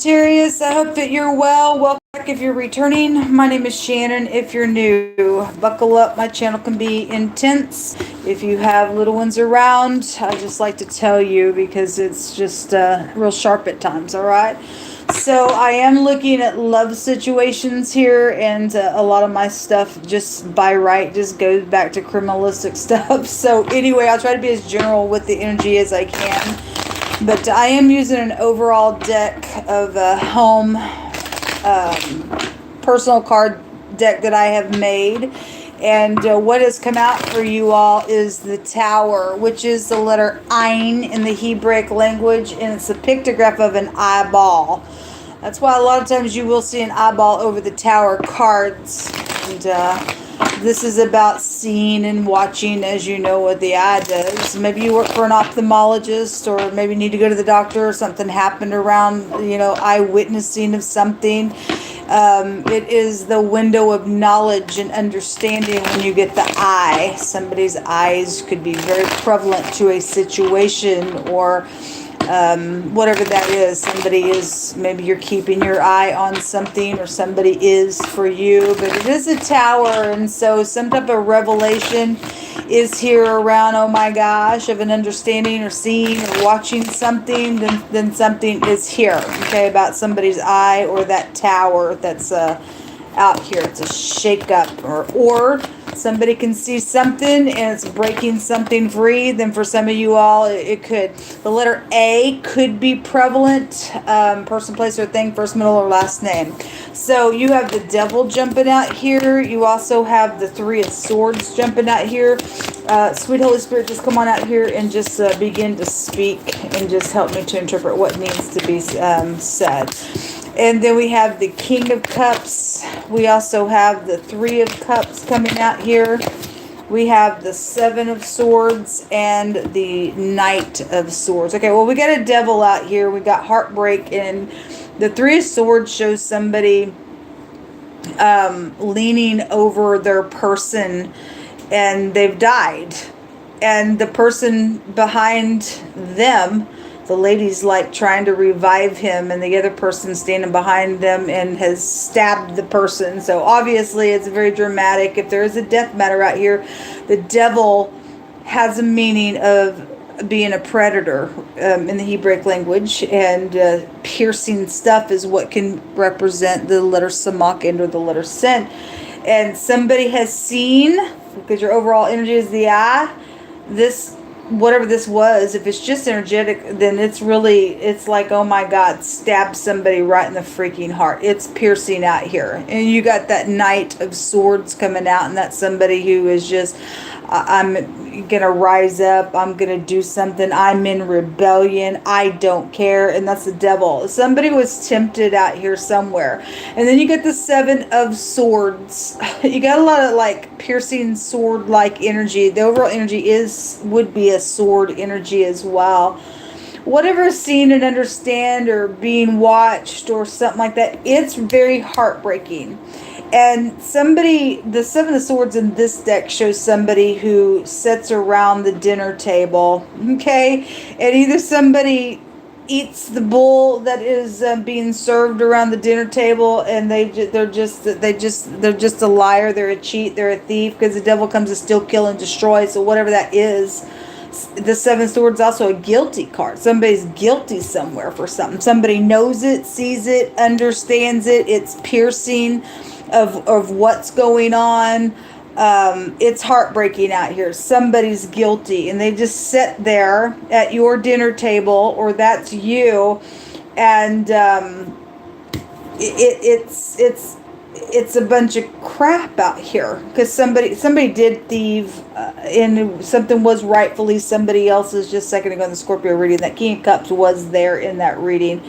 Sagittarius, I hope that you're well. Welcome back if you're returning. My name is Shannon. If you're new, buckle up. My channel can be intense. If you have little ones around, I just like to tell you because it's just real sharp at times, all right? So I am looking at love situations here, and a lot of my stuff just by right just goes back to criminalistic stuff. So anyway, I'll try to be as general with the energy as I can. But I am using an overall deck of a home personal card deck that I have made. And what has come out for you all is the Tower, which is the letter Ein in the Hebraic language. And it's a pictograph of an eyeball. That's why a lot of times you will see an eyeball over the Tower cards. And this is about seeing and watching, as you know what the eye does. Maybe you work for an ophthalmologist, or maybe need to go to the doctor, or something happened around, eyewitnessing of something. It is the window of knowledge and understanding when you get the eye. Somebody's eyes could be very prevalent to a situation, or whatever that is. Somebody is, maybe you're keeping your eye on something, or somebody is for you, but it is a Tower. And so some type of revelation is here around, oh my gosh, of an understanding or seeing or watching something. Then something is here, okay, about somebody's eye or that Tower that's out here. It's a shake-up, or somebody can see something and it's breaking something free. Then for some of you all, it could, the letter A could be prevalent, person, place, or thing, first, middle, or last name. So you have the Devil jumping out here. You also have the Three of Swords jumping out here. Sweet Holy Spirit, just come on out here and just begin to speak and just help me to interpret what needs to be said. And then we have the King of Cups. We also have the Three of Cups coming out here. We have the Seven of Swords and the Knight of Swords. Okay, well, we got a Devil out here. We got heartbreak. And the Three of Swords shows somebody leaning over their person, and they've died. And the person behind them, the lady's like trying to revive him, and the other person standing behind them and has stabbed the person. So obviously it's very dramatic. If there is a death matter out here, the Devil has a meaning of being a predator in the Hebraic language, and piercing stuff is what can represent the letter Samach and or the letter Sin. And somebody has seen, because your overall energy is the eye, this, whatever this was, if it's just energetic, then it's like, oh my God, stab somebody right in the freaking heart. It's piercing out here. And you got that Knight of Swords coming out, and that's somebody who is just, I'm going to rise up. I'm going to do something. I'm in rebellion. I don't care. And that's the Devil. Somebody was tempted out here somewhere. And then you get the Seven of Swords. You got a lot of like piercing sword-like energy. The overall energy would be a sword energy as well. Whatever is seen and understand or being watched or something like that, it's very heartbreaking. And somebody, the Seven of Swords in this deck shows somebody who sits around the dinner table, okay? And either somebody eats the bull that is being served around the dinner table, and they're just a liar, they're a cheat, they're a thief, because the Devil comes to steal, kill, and destroy. So whatever that is, the Seven of Swords is also a guilty card. Somebody's guilty somewhere for something. Somebody knows it, sees it, understands it. It's piercing of what's going on. It's heartbreaking out here. Somebody's guilty, and they just sit there at your dinner table, or that's you, and it's a bunch of crap out here, because somebody did thieve, and something was rightfully somebody else's. Just a second ago in the Scorpio reading, that King of Cups was there in that reading.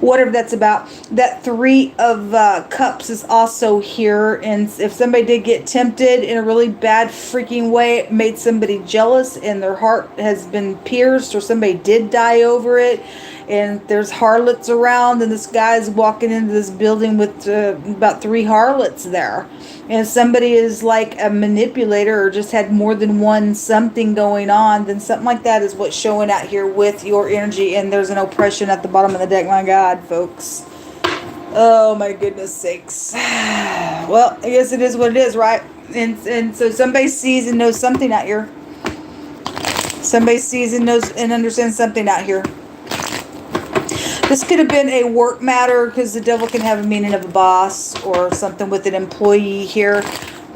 Whatever that's about. That Three of Cups is also here, and if somebody did get tempted in a really bad freaking way, it made somebody jealous and their heart has been pierced, or somebody did die over it, and there's harlots around, and this guy's walking into this building with about 3 harlots there. And if somebody is like a manipulator or just had more than one something going on, then something like that is what's showing out here with your energy. And there's an oppression at the bottom of the deck. My God, folks. Oh my goodness sakes. Well, I guess it is what it is, right? And so somebody sees and knows something out here. Somebody sees and knows and understands something out here. This could have been a work matter, because the devil can have a meaning of a boss or something with an employee here.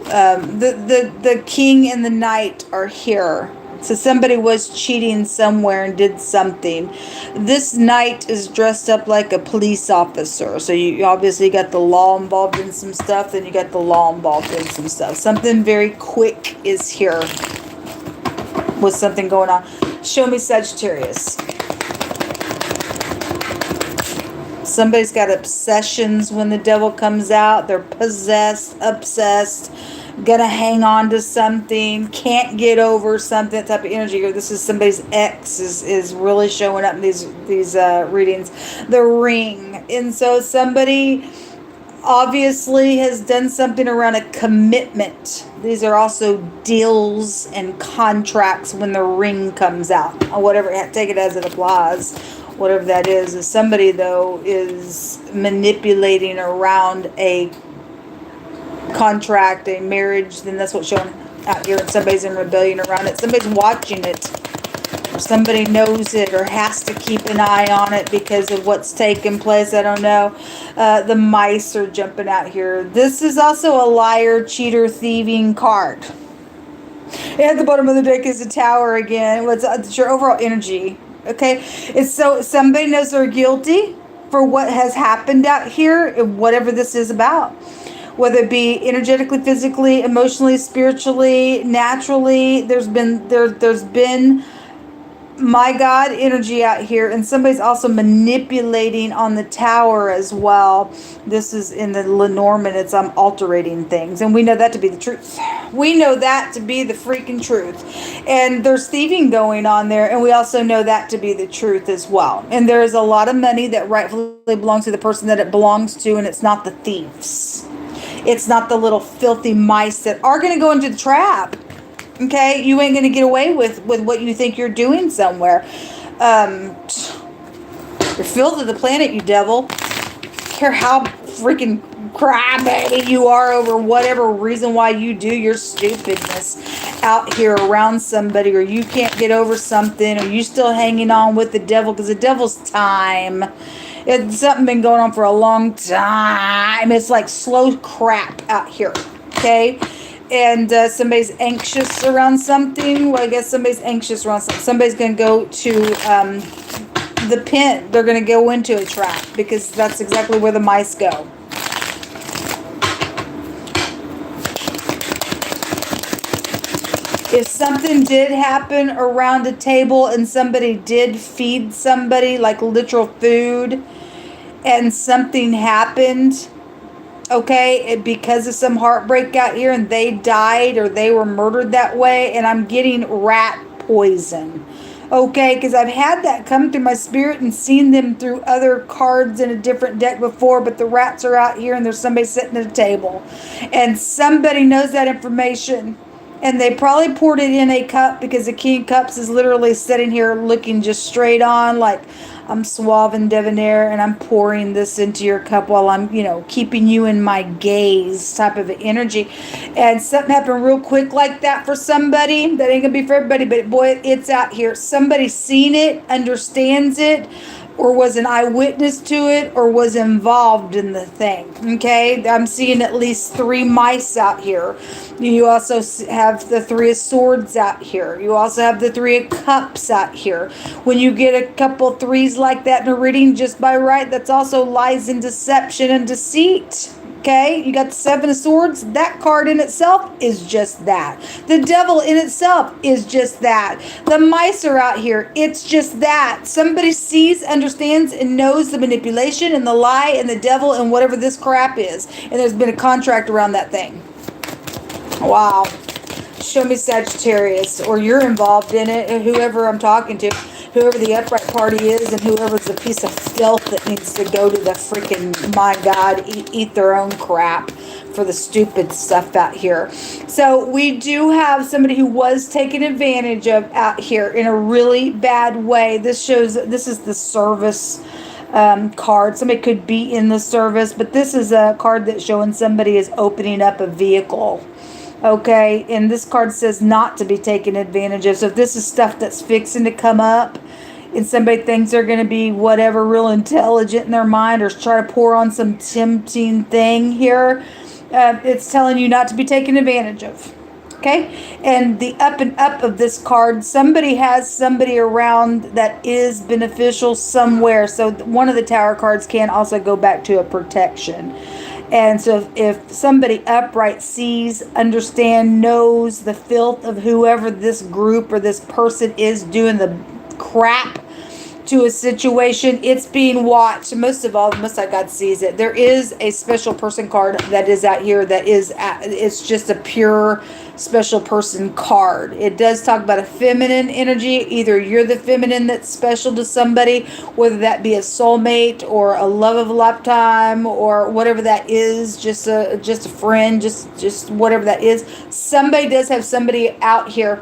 The king and the knight are here. So somebody was cheating somewhere and did something. This knight is dressed up like a police officer. So you obviously got the law involved in some stuff. Then you got the law involved in some stuff. Something very quick is here with something going on. Show me Sagittarius. Somebody's got obsessions when the devil comes out. They're possessed, obsessed, gonna hang on to something, can't get over something, that type of energy. Or this is somebody's ex is really showing up in these readings. The ring. And so somebody obviously has done something around a commitment. These are also deals and contracts when the ring comes out. Or whatever, take it as it applies. Whatever that is somebody, though, is manipulating around a contract, a marriage. Then that's what's showing out here. And somebody's in rebellion around it. Somebody's watching it. Or somebody knows it or has to keep an eye on it because of what's taking place. I don't know. The mice are jumping out here. This is also a liar, cheater, thieving card. At the bottom of the deck is a tower again. It's your overall energy. Okay, it's so somebody knows they're guilty for what has happened out here, whatever this is about, whether it be energetically, physically, emotionally, spiritually, naturally. There's been my God energy out here, and somebody's also manipulating on the tower as well. This is in the Lenormand. It's altering things, and we know that to be the truth. We know that to be the freaking truth. And there's thieving going on there, and we also know that to be the truth as well. And there is a lot of money that rightfully belongs to the person that it belongs to, and it's not the thieves. It's not the little filthy mice that are going to go into the trap. Okay, you ain't going to get away with what you think you're doing somewhere. You're filth of the planet, you devil. Care how freaking crybaby you are over whatever reason why you do your stupidness out here around somebody, or you can't get over something, or you still hanging on with the devil because the devil's time. It's something been going on for a long time. It's like slow crap out here. Okay. And somebody's anxious around something. Well, I guess somebody's anxious around something. Somebody's going to go to the pen. They're going to go into a trap because that's exactly where the mice go. If something did happen around a table and somebody did feed somebody, like literal food, and something happened, okay, because of some heartbreak out here and they died or they were murdered that way, and I'm getting rat poison. Okay, because I've had that come through my spirit and seen them through other cards in a different deck before, but the rats are out here and there's somebody sitting at a table. And somebody knows that information. And they probably poured it in a cup because the King of Cups is literally sitting here looking just straight on like, I'm suave and debonair and I'm pouring this into your cup while I'm, keeping you in my gaze type of energy. And something happened real quick like that for somebody. That ain't going to be for everybody, but boy, it's out here. Somebody seen it, understands it, or was an eyewitness to it, or was involved in the thing. Okay, I'm seeing at least 3 mice out here. You also have the 3 of swords out here. You also have the 3 of cups out here. When you get a couple 3s like that in a reading just by right, that's also lies and deception and deceit. Okay, you got the 7 of swords. That card in itself is just that. The devil in itself is just that. The mice are out here. It's just that. Somebody sees, understands, and knows the manipulation and the lie and the devil and whatever this crap is. And there's been a contract around that thing. Wow. Show me Sagittarius, or you're involved in it, whoever I'm talking to. Whoever the upright party is, and whoever's a piece of filth that needs to go to the freaking, my God, eat their own crap for the stupid stuff out here. So we do have somebody who was taken advantage of out here in a really bad way. This shows, this is the service card. Somebody could be in the service, but this is a card that's showing somebody is opening up a vehicle. Okay, and this card says not to be taken advantage of. So if this is stuff that's fixing to come up, and somebody thinks they're going to be whatever, real intelligent in their mind, or try to pour on some tempting thing here, it's telling you not to be taken advantage of. Okay, and the up and up of this card, somebody has somebody around that is beneficial somewhere. So one of the Tower cards can also go back to a protection. And so if somebody upright sees, understand, knows the filth of whoever this group or this person is doing the crap to a situation, it's being watched. Most of all, the Most High God sees it. There is a special person card that is out here that is, it's just a pure special person card. It does talk about a feminine energy. Either you're the feminine that's special to somebody, whether that be a soulmate or a love of a lifetime or whatever that is, just a friend, just whatever that is. Somebody does have somebody out here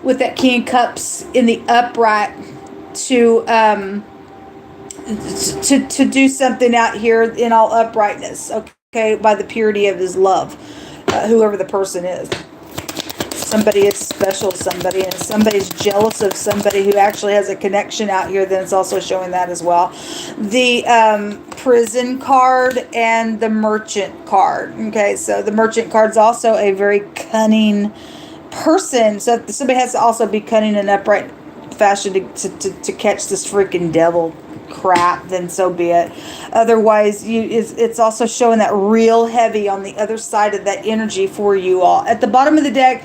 with that King of Cups in the upright to do something out here in all uprightness, okay, by the purity of his love, whoever the person is. Somebody is special to somebody, and if somebody's jealous of somebody who actually has a connection out here, then it's also showing that as well. The prison card and the merchant card. Okay, so the merchant card is also a very cunning person. So if somebody has to also be cunning and upright fashion to catch this freaking devil crap, then so be it. Otherwise, it's also showing that real heavy on the other side of that energy for you all. At the bottom of the deck,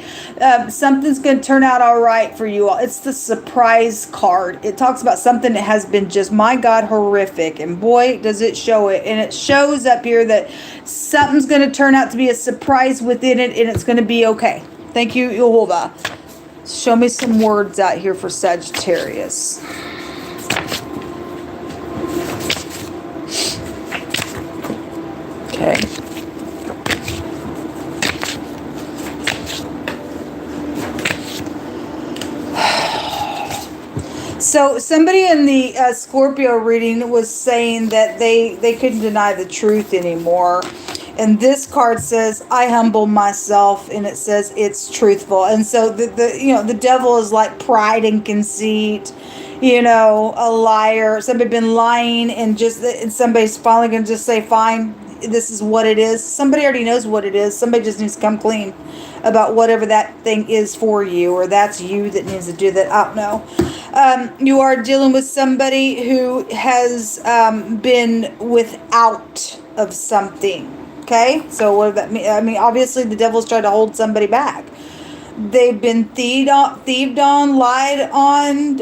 something's going to turn out all right for you all. It's the surprise card. It talks about something that has been just, my God, horrific. And boy, does it show it. And it shows up here that something's going to turn out to be a surprise within it, and it's going to be okay. Thank you, Yehovah. Show me some words out here for Sagittarius. Okay. So somebody in the Scorpio reading was saying that they couldn't deny the truth anymore. And this card says, I humble myself, and it says it's truthful. And so the devil is like pride and conceit, a liar. Somebody been lying, and somebody's finally going to just say, fine, this is what it is. Somebody already knows what it is. Somebody just needs to come clean about whatever that thing is for you, or that's you that needs to do that. I don't know. You are dealing with somebody who has been without of something. Okay, so what does that mean? I mean, obviously the devil's trying to hold somebody back. They've been thieved on, lied on,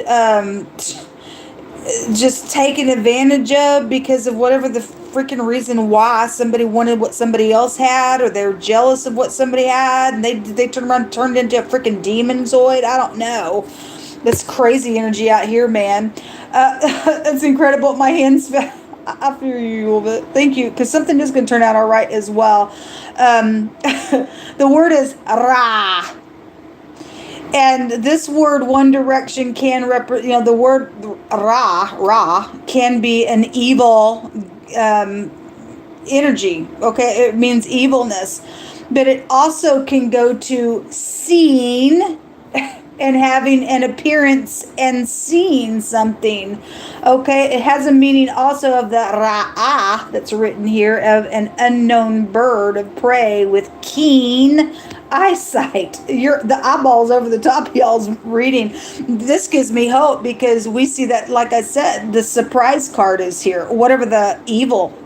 just taken advantage of because of whatever the freaking reason why. Somebody wanted what somebody else had, or they were jealous of what somebody had, and they turned around and turned into a freaking demonzoid. I don't know. That's crazy energy out here, man. It's incredible. My hands I fear you a little bit. Thank you, because something is going to turn out all right as well. The word is Ra. And this word, one direction, can represent, the word Ra can be an evil energy. Okay, it means evilness. But it also can go to seen and having an appearance and seeing something. Okay, it has a meaning also of the ra'ah that's written here, of an unknown bird of prey with keen eyesight. The eyeballs over the top of y'all's reading. This gives me hope, because we see that, like I said, the surprise card is here. Whatever the evil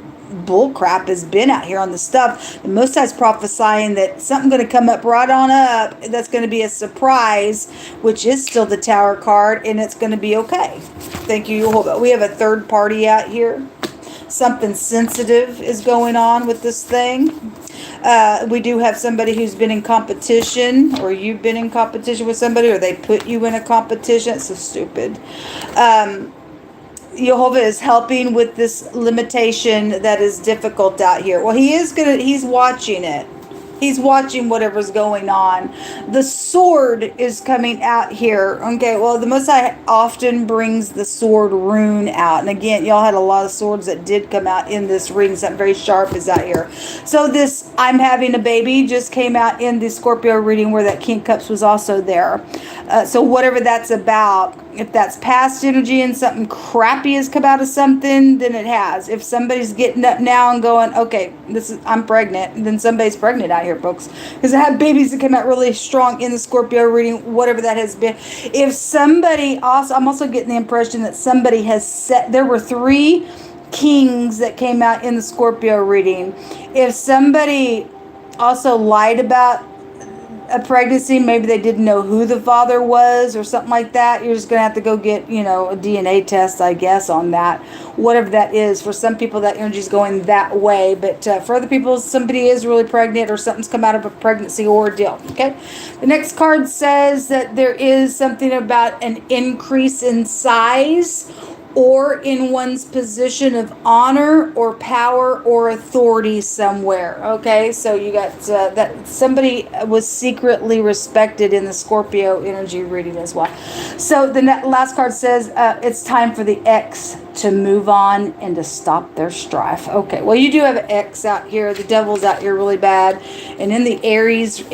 bullcrap has been out here on the stuff, the Most High's prophesying that something going to come up right on up that's going to be a surprise, which is still the Tower card, and it's going to be okay. Thank you, Yehovah. We have a third party out here. Something sensitive is going on with this thing. We do have somebody who's been in competition, or you've been in competition with somebody, or they put you in a competition. It's so stupid. Yehovah is helping with this limitation that is difficult out here. Well, he's watching it. He's watching whatever's going on. The sword is coming out here. Okay, well, the Most High often brings the sword rune out. And again, y'all had a lot of swords that did come out in this reading. Something very sharp is out here. So this I'm having a baby just came out in the Scorpio reading where that King of Cups was also there. So whatever that's about, if that's past energy and something crappy has come out of something, then it has. If somebody's getting up now and going, okay, I'm pregnant, then somebody's pregnant out here, folks. Because I have babies that come out really strong in the Scorpio reading, whatever that has been. If somebody also, I'm also getting the impression that somebody has set, there were 3 kings that came out in the Scorpio reading. If somebody also lied about a pregnancy, maybe they didn't know who the father was or something like that, you're just going to have to go get, a DNA test, I guess, on that, whatever that is. For some people, that energy is going that way, but for other people, somebody is really pregnant or something's come out of a pregnancy ordeal. Okay, the next card says that there is something about an increase in size or in one's position of honor or power or authority somewhere. Okay, so you got that somebody was secretly respected in the Scorpio energy reading as well. So the last card says it's time for the X to move on and to stop their strife. Okay, well, you do have an X out here. The devil's out here really bad. And in the Aries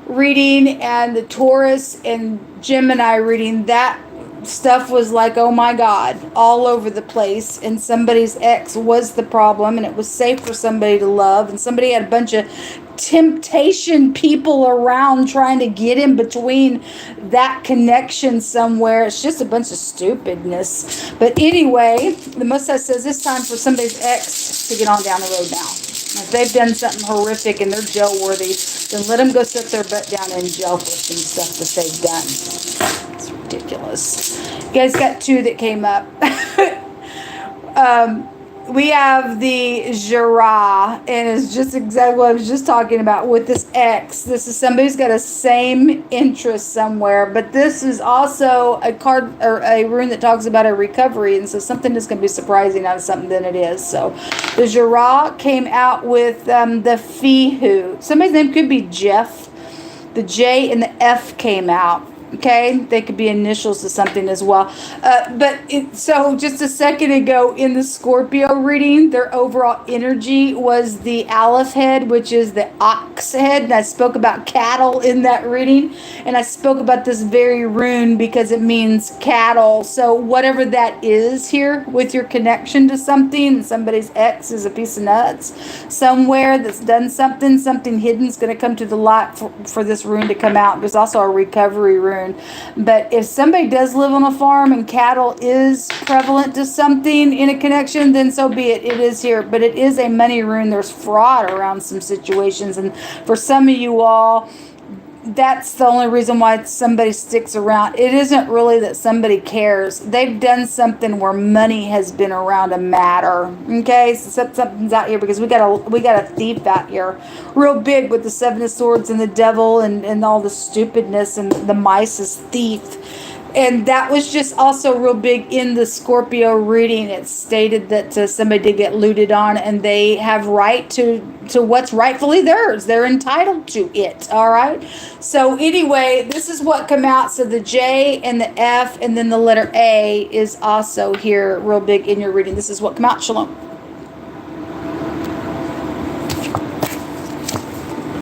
reading and the Taurus and Gemini reading, that stuff was like, oh my God, all over the place, and somebody's ex was the problem, and it was safe for somebody to love, and somebody had a bunch of temptation people around trying to get in between that connection somewhere. It's just a bunch of stupidness. But anyway, the Most High says it's time for somebody's ex to get on down the road now. If they've done something horrific and they're jail worthy, then let them go sit their butt down in jail for some stuff that they've done. It's ridiculous. You guys got 2 that came up. We have the Jara, and it's just exactly what I was just talking about with this X. This is somebody who's got a same interest somewhere, but this is also a card or a rune that talks about a recovery, and so something that's going to be surprising out of something than it is. So the Jara came out with the Fihu. Somebody's name could be Jeff. The J and the F came out. Okay, they could be initials to something as well. So just a second ago in the Scorpio reading, their overall energy was the Aleph head, which is the ox head. And I spoke about cattle in that reading. And I spoke about this very rune because it means cattle. So whatever that is here with your connection to something, somebody's ex is a piece of nuts somewhere that's done something hidden is going to come to the light for this rune to come out. There's also a recovery rune. But if somebody does live on a farm and cattle is prevalent to something in a connection, then so be it. It is here. But it is a money rune. There's fraud around some situations. And for some of you all, that's the only reason why somebody sticks around. It isn't really that somebody cares. They've done something where money has been around a matter. Okay, so something's out here because we got a thief out here, real big with the 7 of Swords and the devil and all the stupidness and the mice is thief. And that was just also real big in the Scorpio reading. It stated that somebody did get looted on and they have right to what's rightfully theirs. They're entitled to it, all right? So anyway, this is what come out. So the J and the F and then the letter A is also here real big in your reading. This is what come out. Shalom.